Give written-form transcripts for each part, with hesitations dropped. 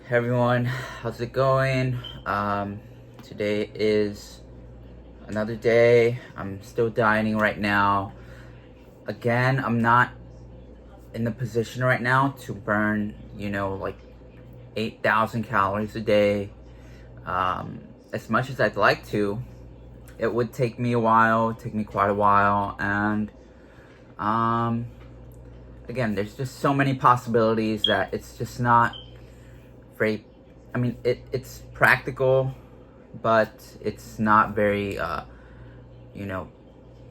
Hey everyone, how's it going? Today is another day. I'm still dieting right now. Again, I'm not in the position right now to burn, like 8,000 calories a day. As much as I'd like to, it would take me a while, take me quite a while. And again, there's just so many possibilities that it's just not very, it's practical, but it's not very,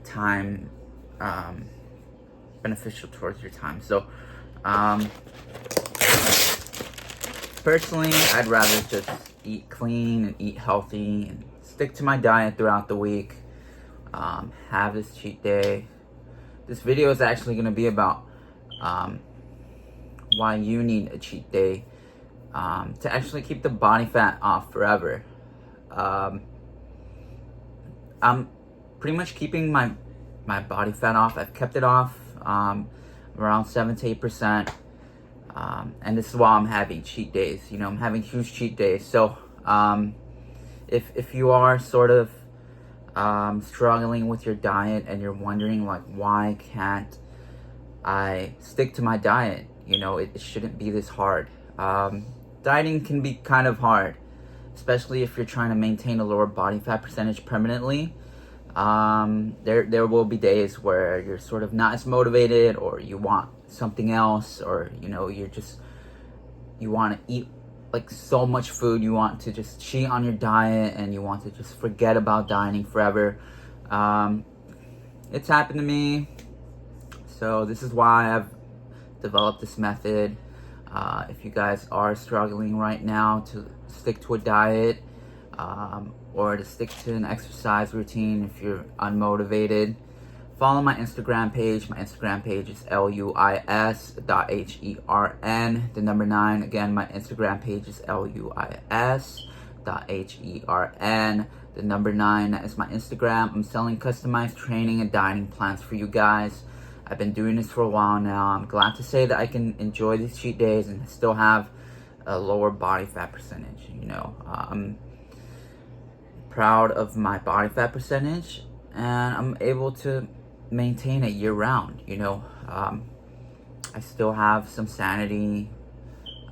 time beneficial towards your time. So, personally, I'd rather just eat clean and eat healthy and stick to my diet throughout the week. Have this cheat day. This video is actually going to be about why you need a cheat day to actually keep the body fat off forever. I'm pretty much keeping my body fat off. I've kept it off around 7 to 8%. And this is why I'm having cheat days. I'm having huge cheat days. So if you are sort of struggling with your diet and you're wondering like, why can't I stick to my diet? It shouldn't be this hard. Dieting can be kind of hard, especially if you're trying to maintain a lower body fat percentage permanently. There will be days where you're sort of not as motivated, or you want something else, or you want to eat like so much food, you want to just cheat on your diet and you want to just forget about dieting forever. It's happened to me, so this is why I've developed this method. If you guys are struggling right now to stick to a diet, or to stick to an exercise routine, if you're unmotivated, follow my Instagram page. My Instagram page is luis.hern, the number 9. Again, my Instagram page is luis.hern, the number 9. That is my Instagram. I'm selling customized training and dieting plans for you guys. I've been doing this for a while now. I'm glad to say that I can enjoy these cheat days and still have a lower body fat percentage. I'm proud of my body fat percentage, and I'm able to maintain it year round. I still have some sanity.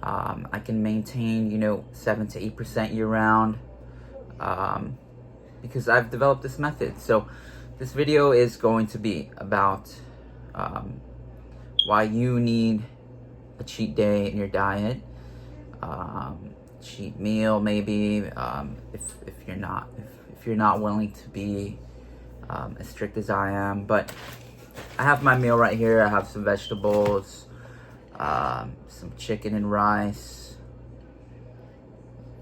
I can maintain 7 to 8% year round, because I've developed this method. So this video is going to be about why you need a cheat day in your diet, cheat meal maybe, if you're not willing to be as strict as I am. But I have my meal right here. I have some vegetables, some chicken and rice,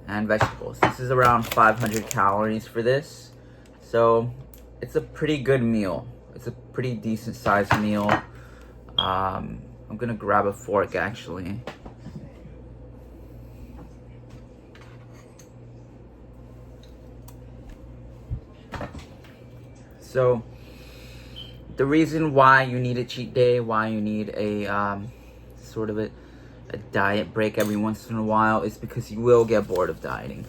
and vegetables. This is around 500 calories for this, so it's a pretty good meal. It's a pretty decent sized meal. I'm gonna grab a fork actually. So the reason why you need a cheat day, why you need a sort of a diet break every once in a while, is because you will get bored of dieting.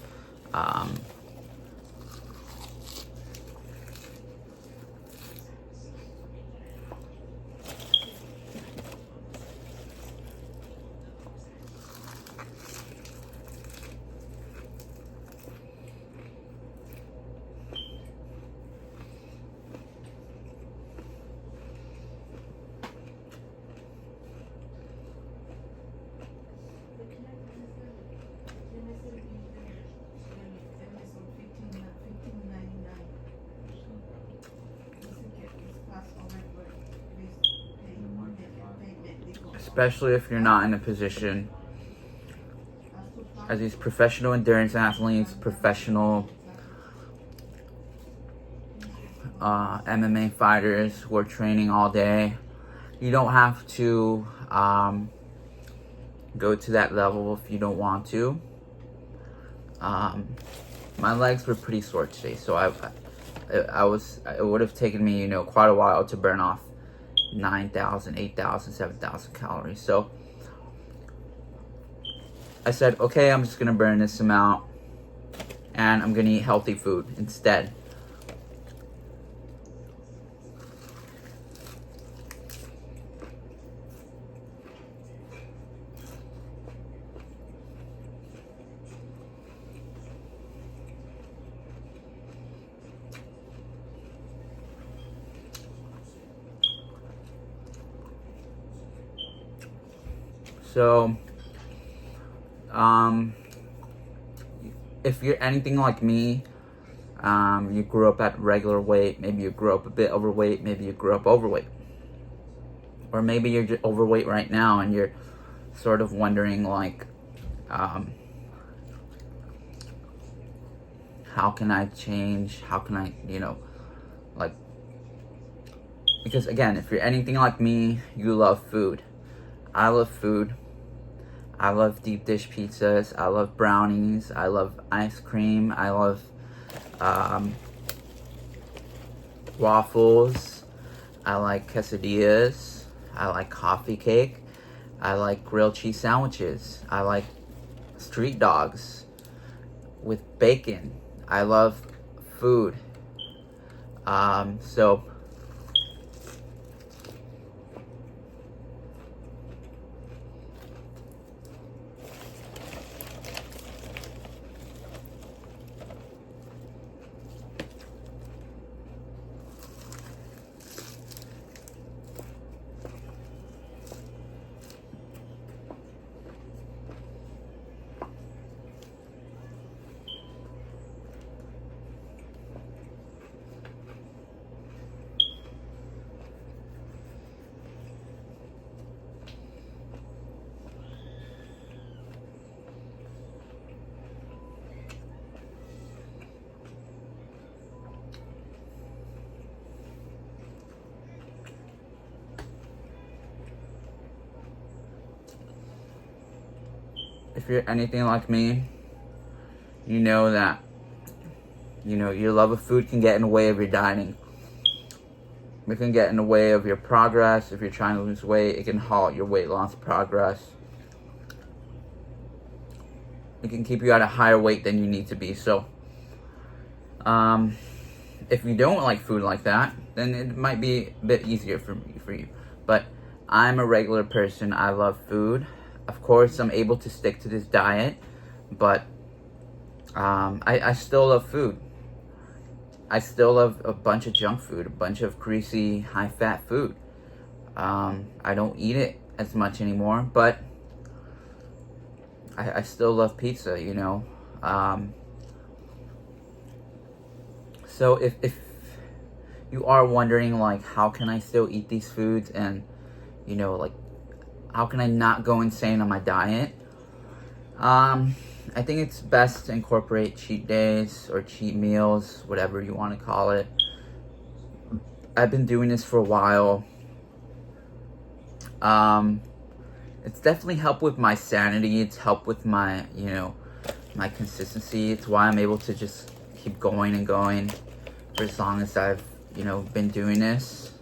Especially if you're not in a position as these professional endurance athletes, professional MMA fighters who are training all day. You don't have to go to that level if you don't want to. My legs were pretty sore today, so it would have taken me quite a while to burn off 9,000, 8,000, 7,000 calories. So I said, okay, I'm just gonna burn this amount and I'm gonna eat healthy food instead. So, if you're anything like me, you grew up at regular weight, maybe you grew up a bit overweight, maybe you grew up overweight. Or maybe you're just overweight right now and you're sort of wondering, like, how can I change? How can I, like, because again, if you're anything like me, you love food. I love food. I love deep dish pizzas. I love brownies. I love ice cream. I love waffles. I like quesadillas. I like coffee cake. I like grilled cheese sandwiches. I like street dogs with bacon. I love food. So if you're anything like me, you know that, your love of food can get in the way of your dining. It can get in the way of your progress. If you're trying to lose weight, it can halt your weight loss progress. It can keep you at a higher weight than you need to be. So, if you don't like food like that, then it might be a bit easier for you. But I'm a regular person. I love food. Of course, I'm able to stick to this diet, but I still love food. I still love a bunch of junk food, a bunch of greasy, high-fat food. I don't eat it as much anymore, but I still love pizza, So if you are wondering, like, how can I still eat these foods and, like, how can I not go insane on my diet? I think it's best to incorporate cheat days or cheat meals, whatever you want to call it. I've been doing this for a while. It's definitely helped with my sanity. It's helped with my, my consistency. It's why I'm able to just keep going and going for as long as I've, been doing this.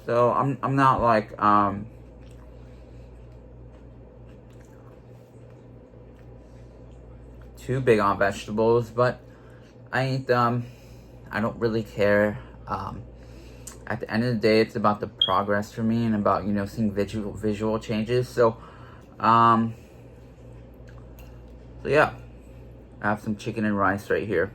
So I'm not like too big on vegetables, but I eat them. I don't really care. At the end of the day, it's about the progress for me and about seeing visual changes. So yeah, I have some chicken and rice right here.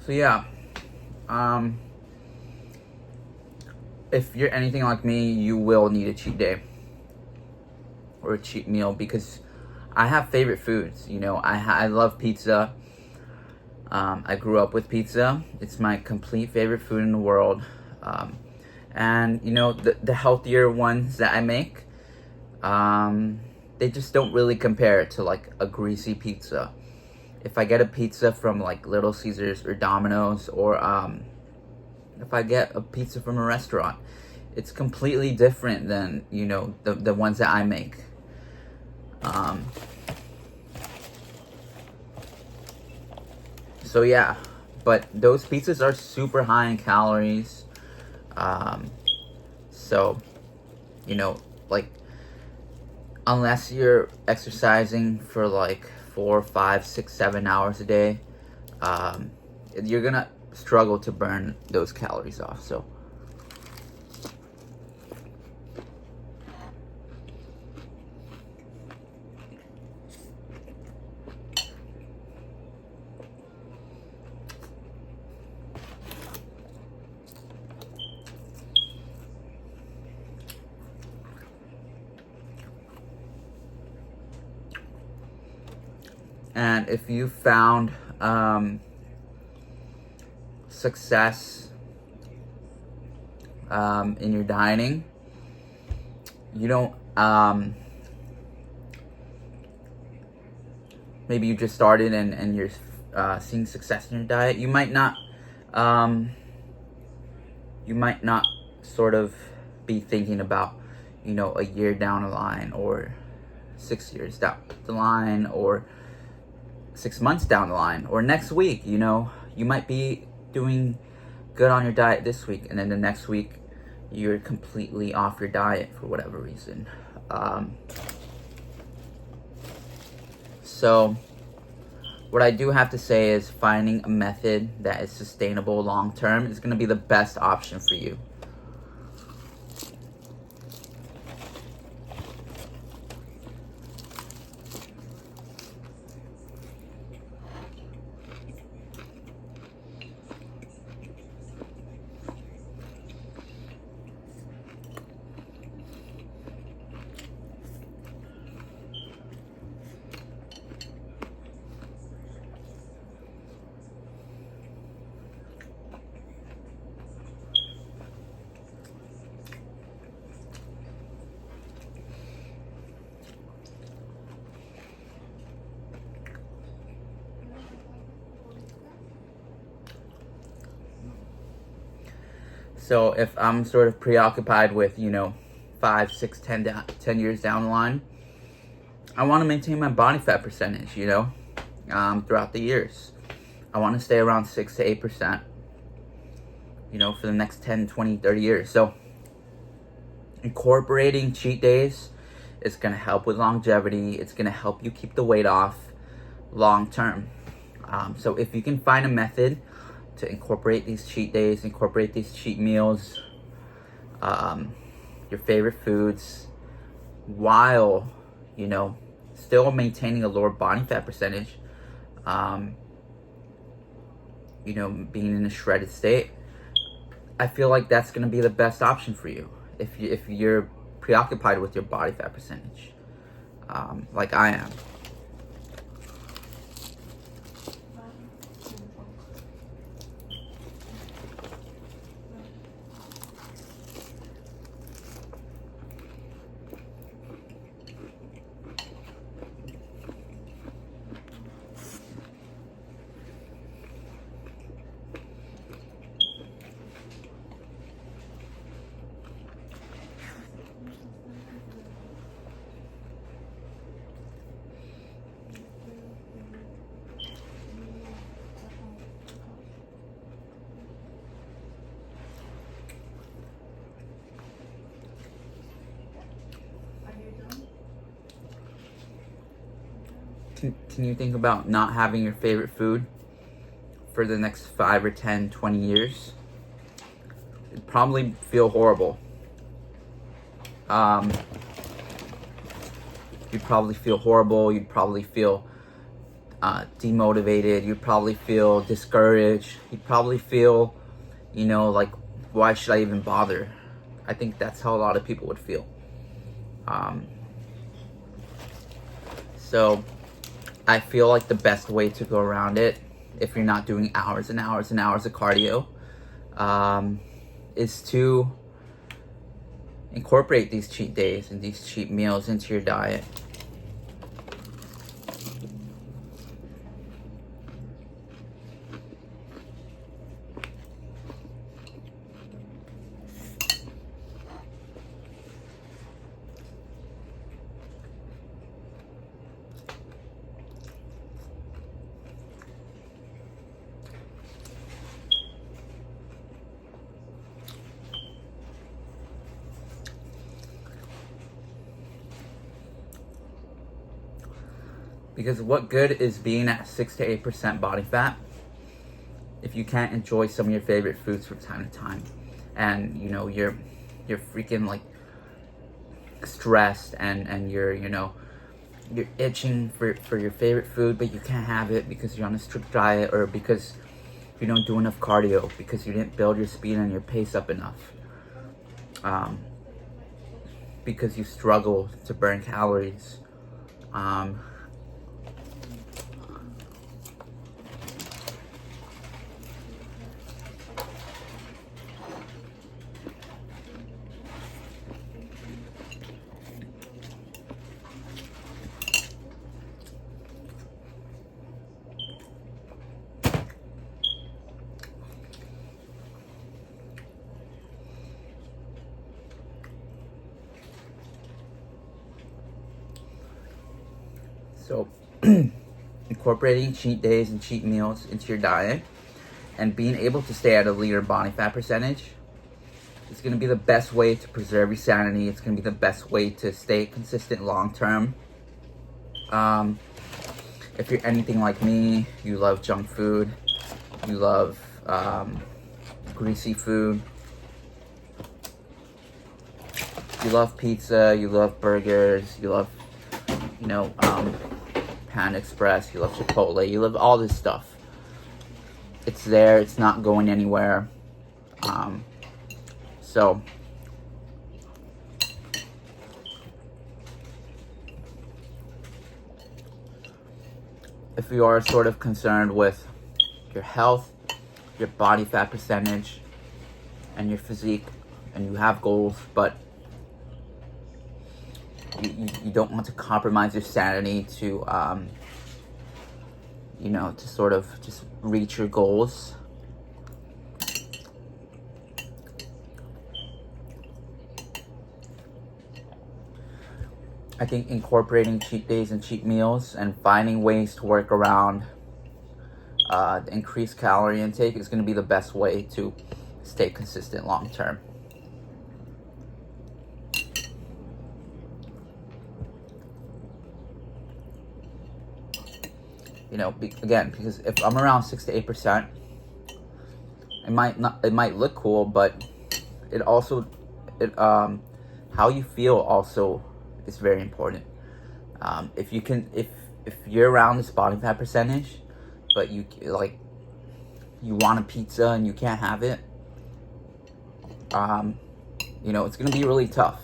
So yeah, um, if you're anything like me, you will need a cheat day or a cheat meal, because I have favorite foods. You know, I love pizza. I grew up with pizza. It's my complete favorite food in the world. And you know, the healthier ones that I make, they just don't really compare to like a greasy pizza. If I get a pizza from like Little Caesars or Domino's, or if I get a pizza from a restaurant, it's completely different than, you know, the ones that I make. So yeah, but those pizzas are super high in calories. So, you know, like, unless you're exercising for like 4, 5, 6, 7 hours a day, you're gonna struggle to burn those calories off. So and if you found success in your dieting, you don't maybe you just started and you're seeing success in your diet, you might not sort of be thinking about, you know, a year down the line, or 6 years down the line, or 6 months down the line, or next week. You know, you might be doing good on your diet this week, and then the next week you're completely off your diet for whatever reason. So what I do have to say is finding a method that is sustainable long term is going to be the best option for you. So if I'm sort of preoccupied with, you know, 5, 6, 10 years down the line, I want to maintain my body fat percentage, you know, throughout the years. I want to stay around 6 to 8%, you know, for the next 10, 20, 30 years. So incorporating cheat days is going to help with longevity. It's going to help you keep the weight off long term. So if you can find a method to incorporate these cheat days, incorporate these cheat meals, your favorite foods, while, you know, still maintaining a lower body fat percentage, you know, being in a shredded state, I feel like that's going to be the best option for you if you're preoccupied with your body fat percentage, like I am. Can you think about not having your favorite food for the next 5 or 10, 20 years? It'd probably feel horrible. You'd probably feel horrible. You'd probably feel demotivated. You'd probably feel discouraged. You'd probably feel, like, why should I even bother? I think that's how a lot of people would feel. So I feel like the best way to go around it, if you're not doing hours and hours and hours of cardio, is to incorporate these cheat days and these cheat meals into your diet. Because what good is being at 6 to 8% body fat if you can't enjoy some of your favorite foods from time to time, and you're freaking like stressed, and you're itching for your favorite food, but you can't have it because you're on a strict diet, or because you don't do enough cardio, because you didn't build your speed and your pace up enough, because you struggle to burn calories. So incorporating cheat days and cheat meals into your diet and being able to stay at a leaner body fat percentage is going to be the best way to preserve your sanity. It's going to be the best way to stay consistent long term. If you're anything like me, you love junk food, you love greasy food, you love pizza, you love burgers, you love Panda Express, you love Chipotle, you love all this stuff. It's there, it's not going anywhere. So if you are sort of concerned with your health, your body fat percentage, and your physique, and you have goals, but you don't want to compromise your sanity to to sort of just reach your goals, I think incorporating cheat days and cheat meals and finding ways to work around the increased calorie intake is going to be the best way to stay consistent long term. Again, because if I'm around 6 to 8%, it might look cool, but how you feel also is very important. If you're around this body fat percentage, but you want a pizza and you can't have it, it's gonna be really tough.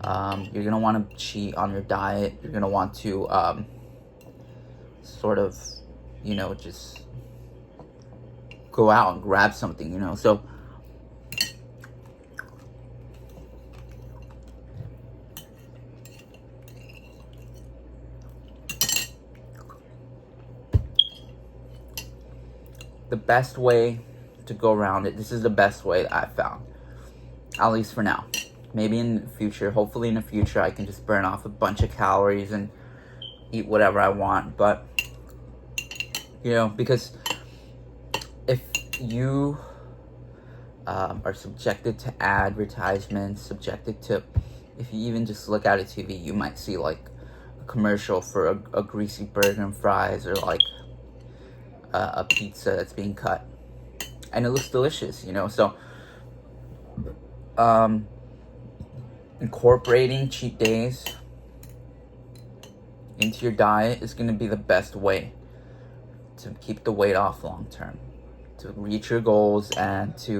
You're gonna want to cheat on your diet. You're gonna want to sort of, just go out and grab something, so the best way to go around it, this is the best way that I've found, at least for now. Maybe in the future, hopefully in the future, I can just burn off a bunch of calories and eat whatever I want, but because if you are subjected to advertisements, if you even just look at a TV, you might see like a commercial for a greasy burger and fries, or like a pizza that's being cut, and it looks delicious, so incorporating cheat days into your diet is going to be the best way to keep the weight off long term, to reach your goals, and to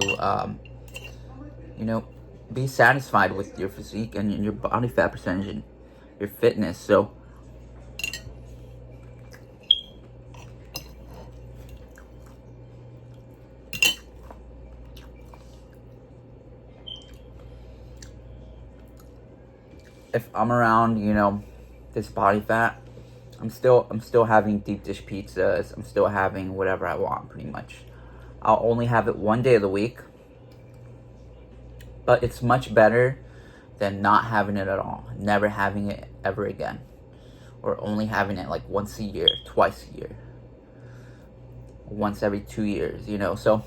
you know, be satisfied with your physique and your body fat percentage and your fitness. So if I'm around, you know, this body fat, I'm still having deep dish pizzas. I'm still having whatever I want, pretty much. I'll only have it one day of the week, but it's much better than not having it at all, never having it ever again, or only having it like once a year, twice a year, once every 2 years, you know. So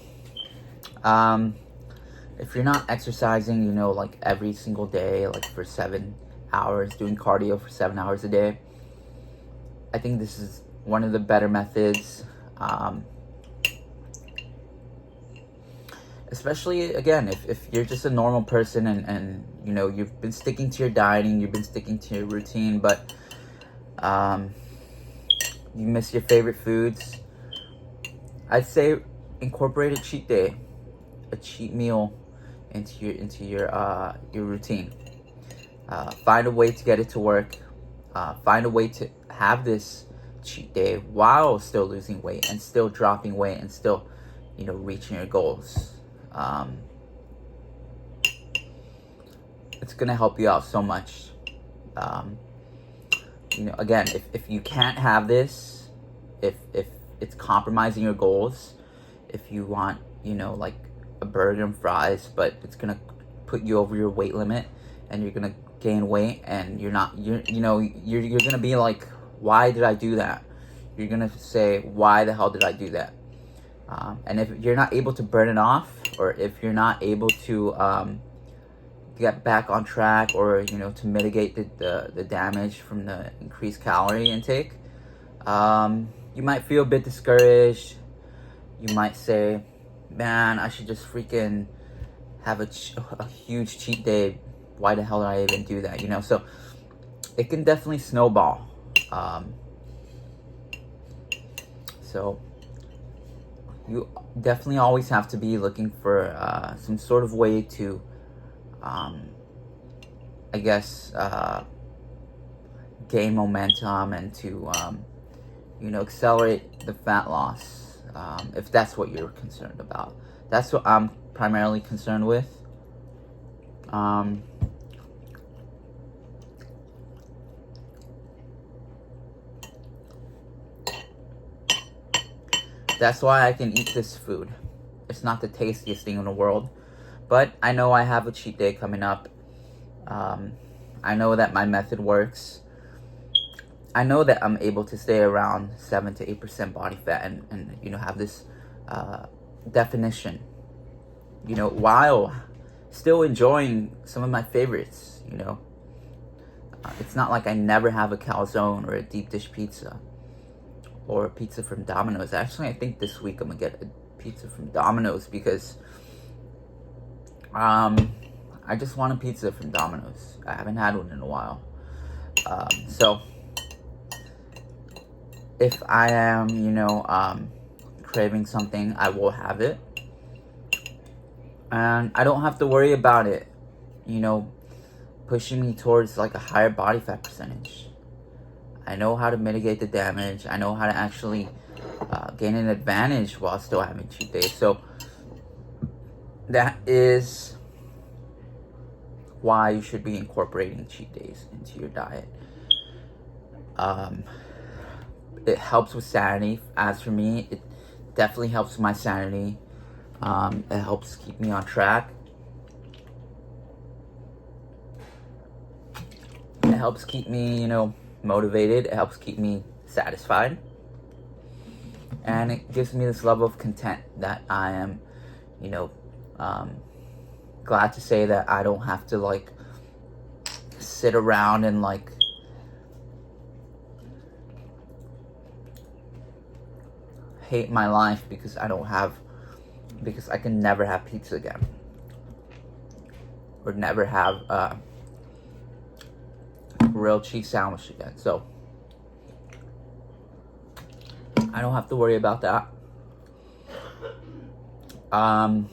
if you're not exercising, you know, like every single day, like for 7 hours, doing cardio for 7 hours a day, I think this is one of the better methods. Especially, again, if you're just a normal person and you know, you've been sticking to your dieting, you've been sticking to your routine, but you miss your favorite foods, I'd say incorporate a cheat day, a cheat meal into your routine. Find a way to get it to work. Find a way to have this cheat day while still losing weight and still dropping weight and still, you know, reaching your goals. It's gonna help you out so much. You know, again, if you can't have this, if it's compromising your goals, if you want, you know, like a burger and fries, but it's gonna put you over your weight limit and you're gonna gain weight and you're gonna be like, why did I do that? You're gonna say, why the hell did I do that? And if you're not able to burn it off, or if you're not able to get back on track, or, you know, to mitigate the damage from the increased calorie intake, you might feel a bit discouraged. You might say, man, I should just freaking have a huge cheat day. Why the hell did I even do that? You know, so it can definitely snowball. So you definitely always have to be looking for some sort of way to, I guess, gain momentum and to, you know, accelerate the fat loss, if that's what you're concerned about. That's what I'm primarily concerned with. That's why I can eat this food. It's not the tastiest thing in the world, but I know I have a cheat day coming up. I know that my method works. I know that I'm able to stay around 7 to 8% body fat and you know, have this definition, you know, while still enjoying some of my favorites, you know. It's not like I never have a calzone or a deep dish pizza or a pizza from Domino's. Actually, I think this week I'm gonna get a pizza from Domino's because I just want a pizza from Domino's. I haven't had one in a while. So if I am, you know, craving something, I will have it. And I don't have to worry about it, you know, pushing me towards like a higher body fat percentage. I know how to mitigate the damage. I know how to actually gain an advantage while still having cheat days. So that is why you should be incorporating cheat days into your diet. It helps with sanity. As for me, it definitely helps with my sanity. It helps keep me on track. It helps keep me, you know, motivated. It helps keep me satisfied. And it gives me this level of content that I am, you know, glad to say that I don't have to like sit around and like hate my life because because I can never have pizza again, or never have a grilled cheese sandwich again. So I don't have to worry about that. And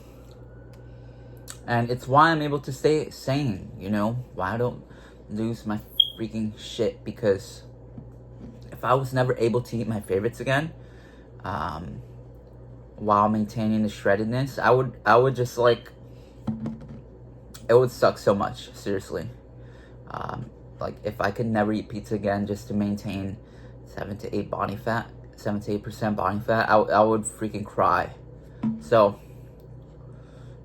it's why I'm able to stay sane, you know? Why I don't lose my freaking shit, because if I was never able to eat my favorites again, while maintaining the shreddedness, I would just like, it would suck so much, seriously. Like if I could never eat pizza again just to maintain 7 to 8% body fat, I would freaking cry. So,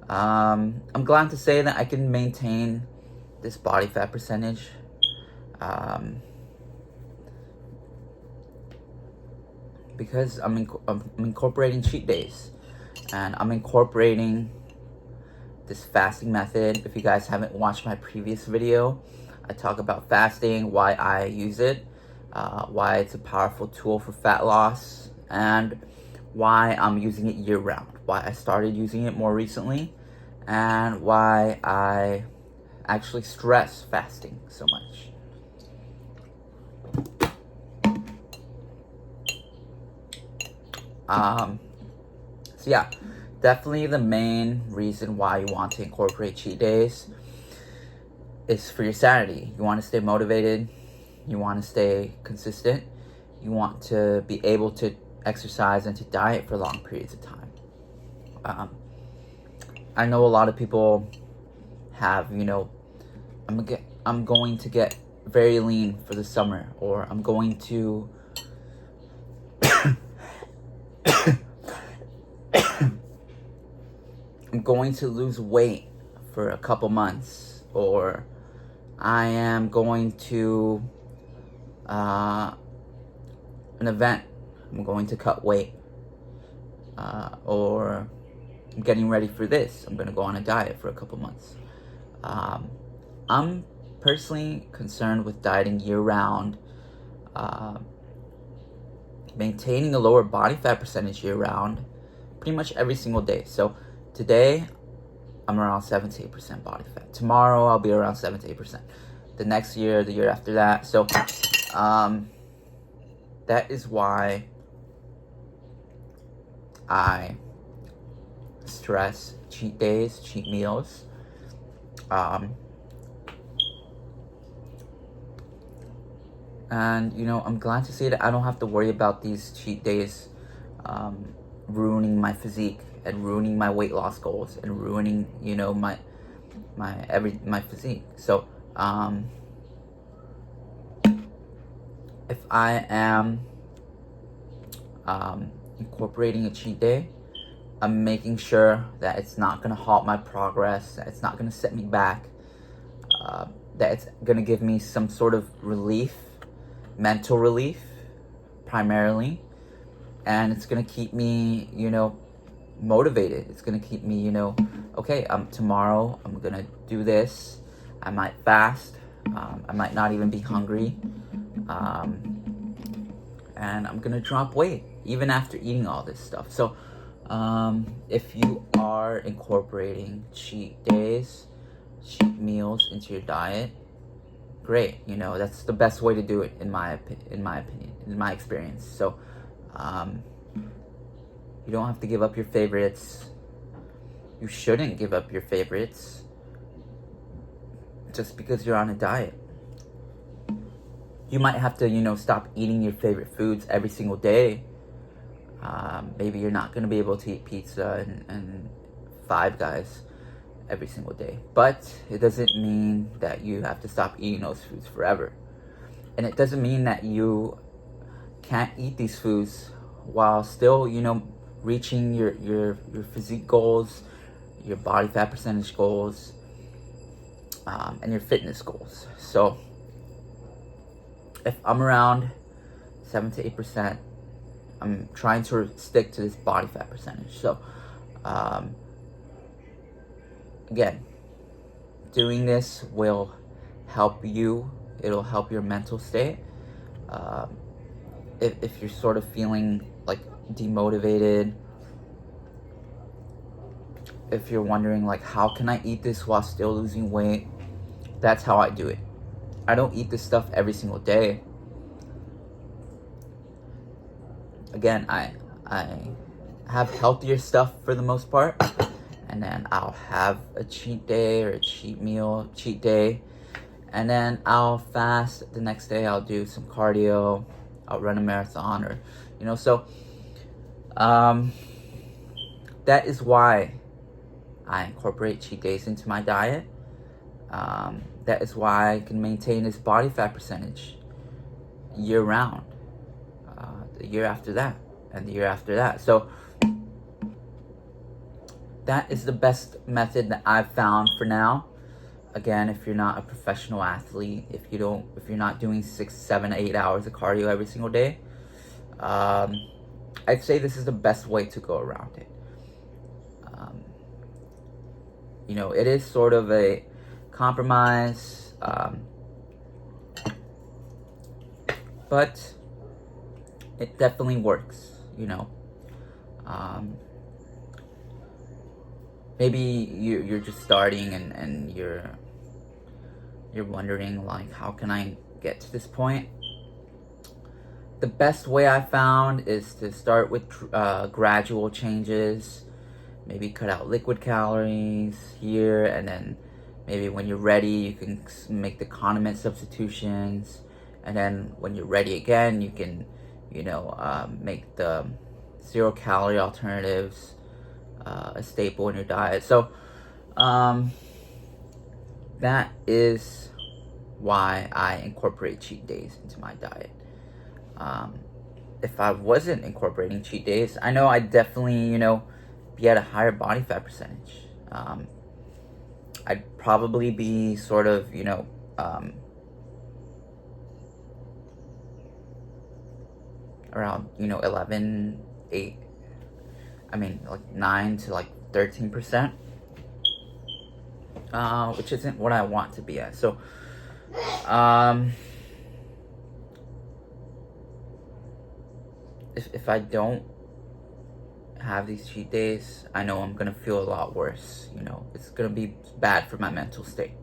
I'm glad to say that I can maintain this body fat percentage. Because I'm incorporating cheat days, and I'm incorporating this fasting method. If you guys haven't watched my previous video, I talk about fasting, why I use it, why it's a powerful tool for fat loss, and why I'm using it year round, why I started using it more recently, and why I actually stress fasting so much. So yeah, definitely the main reason why you want to incorporate cheat days is for your sanity. You want to stay motivated, you want to stay consistent, you want to be able to exercise and to diet for long periods of time. I know a lot of people have, you know, I'm going to get very lean for the summer, or I'm going to I'm going to lose weight for a couple months, or I am going to an event, I'm going to cut weight, or I'm getting ready for this, I'm going to go on a diet for a couple months. I'm personally concerned with dieting year-round, maintaining a lower body fat percentage year-round, pretty much every single day. So today, I'm around 7 to 8% body fat. Tomorrow, I'll be around 7 to 8%. The next year, the year after that. So, that is why I stress cheat days, cheat meals. And, you know, I'm glad to say that I don't have to worry about these cheat days ruining my physique and ruining my weight loss goals and ruining, you know, my physique. So, if I am incorporating a cheat day, I'm making sure that it's not going to halt my progress, that it's not going to set me back, that it's going to give me some sort of relief, mental relief, primarily, and it's going to keep me, you know, motivated. It's going to keep me, you know, okay, tomorrow I'm going to do this. I might fast. I might not even be hungry. And I'm going to drop weight even after eating all this stuff. So, if you are incorporating cheat days, cheat meals into your diet, great. You know, that's the best way to do it in my opinion, in my experience. So, you don't have to give up your favorites. You shouldn't give up your favorites just because you're on a diet. You might have to, you know, stop eating your favorite foods every single day. Maybe you're not going to be able to eat pizza and Five Guys every single day. But it doesn't mean that you have to stop eating those foods forever. And it doesn't mean that you can't eat these foods while still, you know, reaching your physique goals, your body fat percentage goals, and your fitness goals. So, if I'm around 7 to 8%, I'm trying to stick to this body fat percentage. So, again, doing this will help you. It'll help your mental state. If you're sort of feeling like demotivated, if you're wondering like, how can I eat this while still losing weight? That's how I do it. I don't eat this stuff every single day. again, I have healthier stuff for the most part, and then I'll have a cheat day or a cheat meal, cheat day, and then I'll fast the next day. I'll do some cardio, I'll run a marathon, or so that is why I incorporate cheat days into my diet. That is why I can maintain this body fat percentage year round, the year after that, and the year after that. So that is the best method that I've found for now. Again, if you're not a professional athlete, if you're not doing 6, 7, 8 hours of cardio every single day, I'd say this is the best way to go around it. It is sort of a compromise, but it definitely works. Maybe you're just starting and you're wondering, like, how can I get to this point? The best way I found is to start with gradual changes. Maybe cut out liquid calories here, and then maybe when you're ready, you can make the condiment substitutions. And then when you're ready again, you can, make the 0-calorie alternatives a staple in your diet. So that is why I incorporate cheat days into my diet. If I wasn't incorporating cheat days, I know I'd definitely, be at a higher body fat percentage. I'd probably be sort of, around, 11, 8, like 9 to like 13%, which isn't what I want to be at. So, if I don't have these cheat days, I know I'm gonna feel a lot worse. It's gonna be bad for my mental state.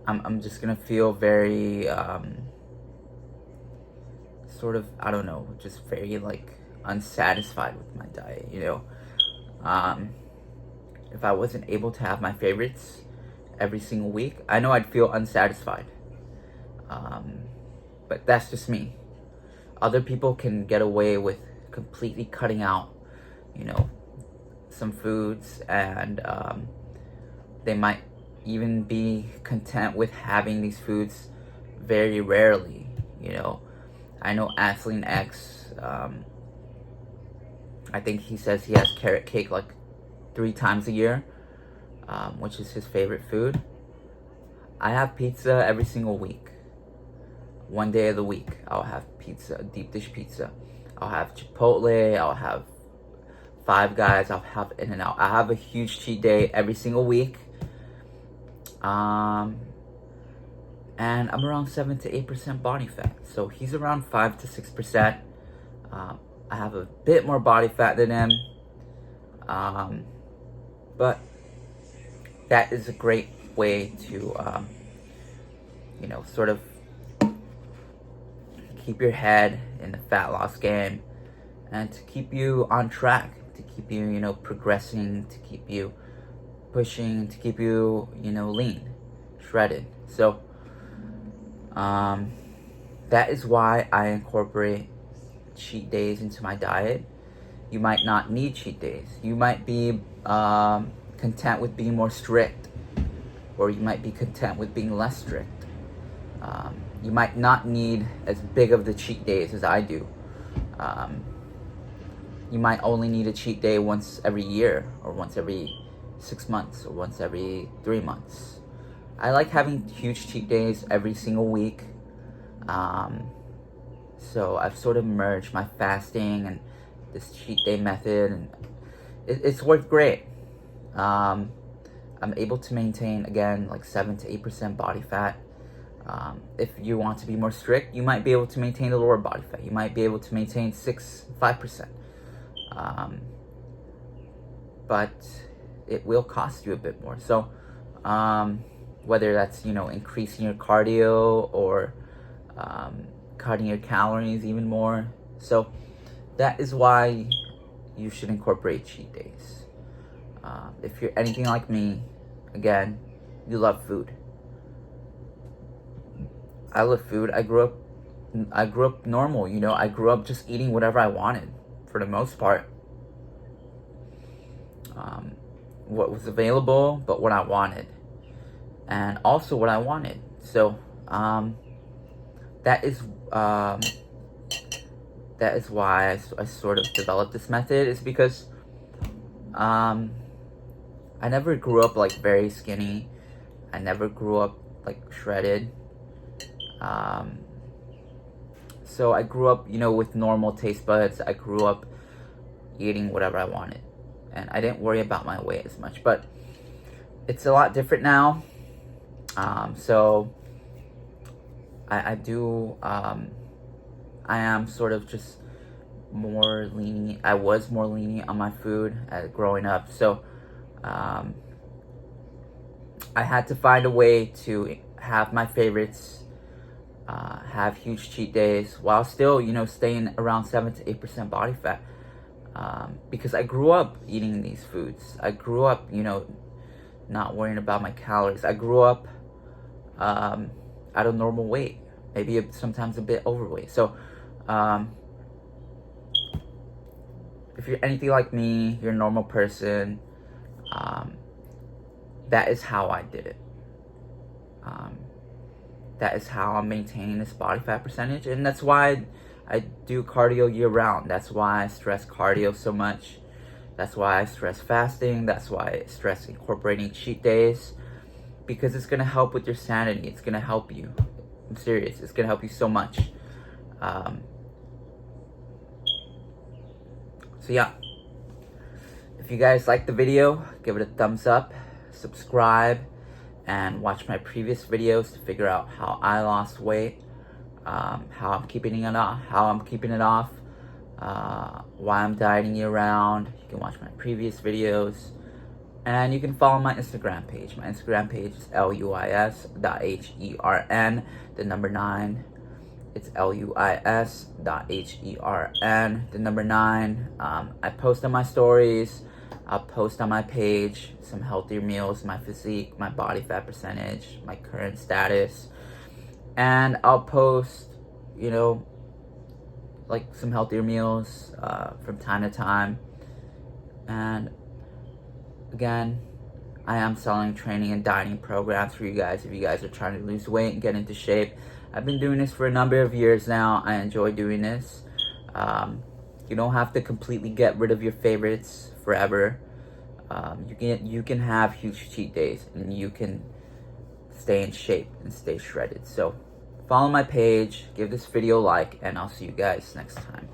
I'm just gonna feel very sort of, I don't know, just very like unsatisfied with my diet. If I wasn't able to have my favorites every single week, I know I'd feel unsatisfied. But that's just me. Other people can get away with completely cutting out, some foods, and they might even be content with having these foods very rarely. I know Athlete X, I think he says he has carrot cake like 3 times a year, which is his favorite food. I have pizza every single week. One day of the week, I'll have pizza, deep dish pizza. I'll have Chipotle, I'll have Five Guys, I'll have In-N-Out. I have a huge cheat day every single week. And I'm around 7 to 8% body fat. So he's around 5 to 6%. I have a bit more body fat than him. But that is a great way to, sort of keep your head in the fat loss game, and to keep you on track, to keep you, progressing, to keep you pushing, to keep you, lean, shredded. So, that is why I incorporate cheat days into my diet. You might not need cheat days. You might be content with being more strict, or you might be content with being less strict. You might not need as big of the cheat days as I do. You might only need a cheat day once every year, or once every 6 months, or once every 3 months. I like having huge cheat days every single week. So I've sort of merged my fasting and this cheat day method, and it's worked great. I'm able to maintain, again, like 7 to 8% body fat. If you want to be more strict, you might be able to maintain the lower body fat. You might be able to maintain 5%. But it will cost you a bit more. So, whether that's, increasing your cardio, or cutting your calories even more. So that is why you should incorporate cheat days. If you're anything like me, again, you love food. I love food. I grew up normal, you know. I grew up just eating whatever I wanted for the most part. What was available, but what I wanted, and also what I wanted. So that is why I sort of developed this method, is because I never grew up like very skinny. I never grew up like shredded. So I grew up, you know, with normal taste buds. I grew up eating whatever I wanted, and I didn't worry about my weight as much. But it's a lot different now. So I am sort of just more lenient. I was more lenient on my food growing up. So I had to find a way to have my favorites, have huge cheat days while still, you know, staying around 7 to 8% body fat. Because I grew up eating these foods. I grew up, you know, not worrying about my calories. I grew up at a normal weight, maybe sometimes a bit overweight. So if you're anything like me, you're a normal person, that is how I did it. That is how I'm maintaining this body fat percentage, and that's why I do cardio year round. That's why I stress cardio so much. That's why I stress fasting. That's why I stress incorporating cheat days, because it's gonna help with your sanity. It's gonna help you. I'm serious. It's gonna help you so much. So yeah, if you guys like the video, give it a thumbs up, subscribe, and watch my previous videos to figure out how I lost weight, how I'm keeping it off, why I'm dieting year round. You can watch my previous videos, and you can follow my Instagram page. My Instagram page is luis.hern, the number 9. It's luis.hern, the number 9. I post on my stories. I'll post on my page some healthier meals, my physique, my body fat percentage, my current status. And I'll post, you know, like some healthier meals from time to time. And again, I am selling training and dieting programs for you guys if you guys are trying to lose weight and get into shape. I've been doing this for a number of years now. I enjoy doing this. You don't have to completely get rid of your favorites forever. You can have huge cheat days, and you can stay in shape and stay shredded. So follow my page, give this video a like, and I'll see you guys next time.